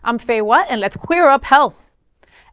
I'm Faye Watt, and let's queer up health.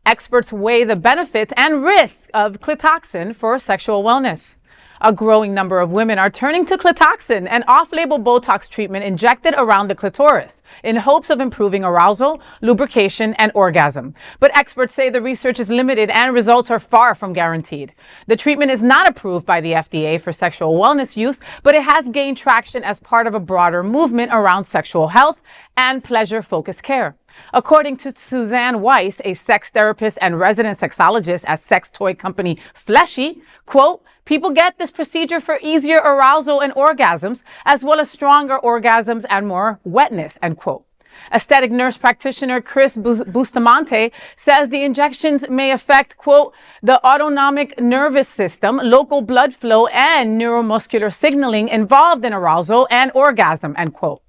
Experts weigh the benefits and risks of Clitoxin for sexual wellness. A growing number of women are turning to Clitoxin, an off-label Botox treatment injected around the clitoris, in hopes of improving arousal, lubrication, and orgasm. But experts say the research is limited and results are far from guaranteed. The treatment is not approved by the FDA for sexual wellness use, but it has gained traction as part of a broader movement around sexual health and pleasure-focused care. According to Suzannah Weiss, a sex therapist and resident sexologist at sex toy company Fleshy, quote, people get this procedure for easier arousal and orgasms, as well as stronger orgasms and more wetness, end quote. Aesthetic nurse practitioner Chris Bustamante says the injections may affect, quote, the autonomic nervous system, local blood flow, and neuromuscular signaling involved in arousal and orgasm, end quote.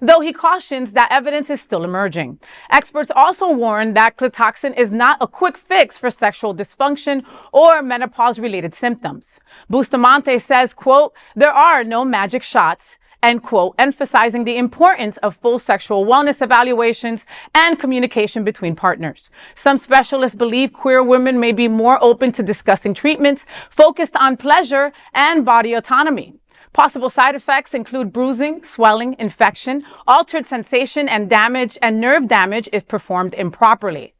Though he cautions that evidence is still emerging. Experts also warn that Clitoxin is not a quick fix for sexual dysfunction or menopause-related symptoms. Bustamante says, quote, there are no magic shots, end quote, emphasizing the importance of full sexual wellness evaluations and communication between partners. Some specialists believe queer women may be more open to discussing treatments focused on pleasure and body autonomy. Possible side effects include bruising, swelling, infection, altered sensation, and damage and nerve damage if performed improperly.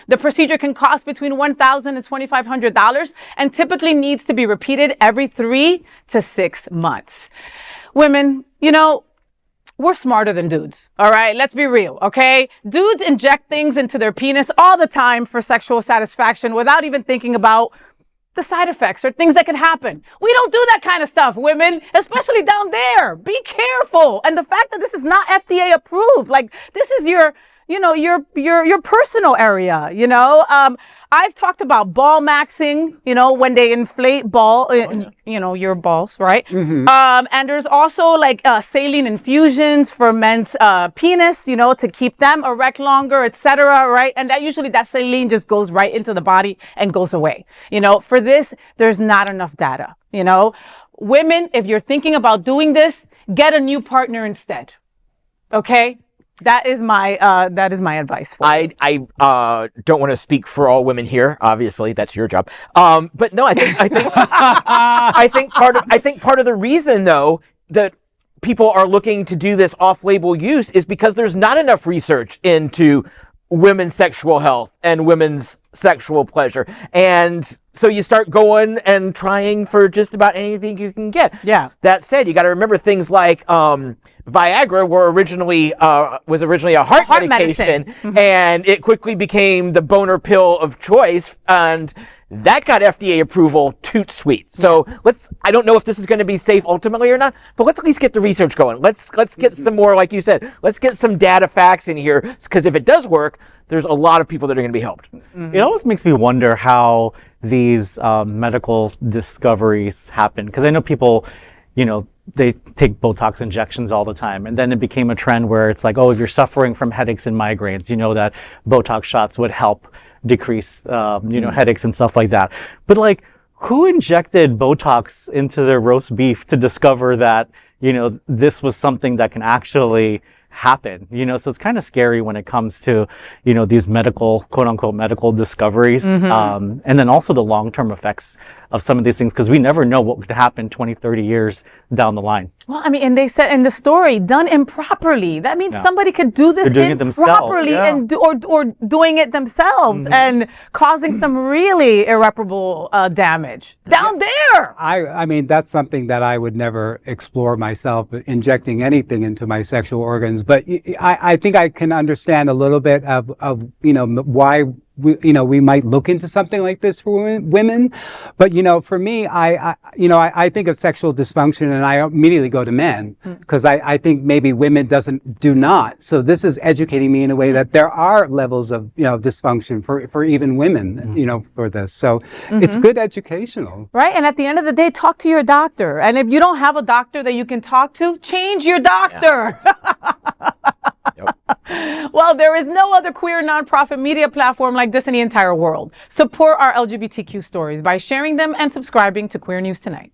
The procedure can cost between $1,000 and $2,500 and typically needs to be repeated every 3 to 6 months. Women, you know, we're smarter than dudes, all right? Let's be real, okay? Dudes inject things into their penis all the time for sexual satisfaction without even thinking about the side effects or things that can happen. We don't do that kind of stuff, women, especially down there. Be careful. And the fact that this is not FDA approved, like this is your personal area, you know. I've talked about ball maxing, you know, when they inflate your balls, right? Mm-hmm. And there's also like saline infusions for men's penis, you know, to keep them erect longer, etc., right? And that saline just goes right into the body and goes away. You know, for this, there's not enough data, you know. Women, if you're thinking about doing this, get a new partner instead. Okay? That is my advice for you. I don't want to speak for all women here. Obviously, that's your job. But no, I think part of the reason though that people are looking to do this off-label use is because there's not enough research into women's sexual health and women's sexual pleasure. And so you start going and trying for just about anything you can get. Yeah. That said, you got to remember things like Viagra was originally a heart medication, mm-hmm. and it quickly became the boner pill of choice, and that got FDA approval toot sweet. So I don't know if this is going to be safe ultimately or not, but let's at least get the research going. Let's get some more, like you said, let's get some data facts in here, because if it does work, there's a lot of people that are going to be helped. Mm-hmm. It always makes me wonder how these medical discoveries happen, because I know people, you know, they take Botox injections all the time. And then it became a trend where it's like, oh, if you're suffering from headaches and migraines, you know that Botox shots would help decrease, headaches and stuff like that. But like, who injected Botox into their roast beef to discover that, you know, this was something that can actually happen, you know? So it's kind of scary when it comes to, you know, these medical, quote unquote, medical discoveries. Mm-hmm. And then also the long-term effects of some of these things, because we never know what could happen 20, 30 years down the line. Well, I mean, and they said in the story, done improperly. That means somebody could do this improperly and or doing it themselves, mm-hmm. and causing some really irreparable damage down there. I mean, that's something that I would never explore myself, injecting anything into my sexual organs. But I think I can understand a little bit of you know, why we might look into something like this for women. But, you know, for me, I think of sexual dysfunction and I immediately go to men, because I think maybe women do not. So this is educating me in a way that there are levels of, you know, dysfunction for even women, you know, for this. So it's good educational. Right. And at the end of the day, talk to your doctor. And if you don't have a doctor that you can talk to, change your doctor. Yeah. Well, there is no other queer nonprofit media platform like this in the entire world. Support our LGBTQ stories by sharing them and subscribing to Queer News Tonight.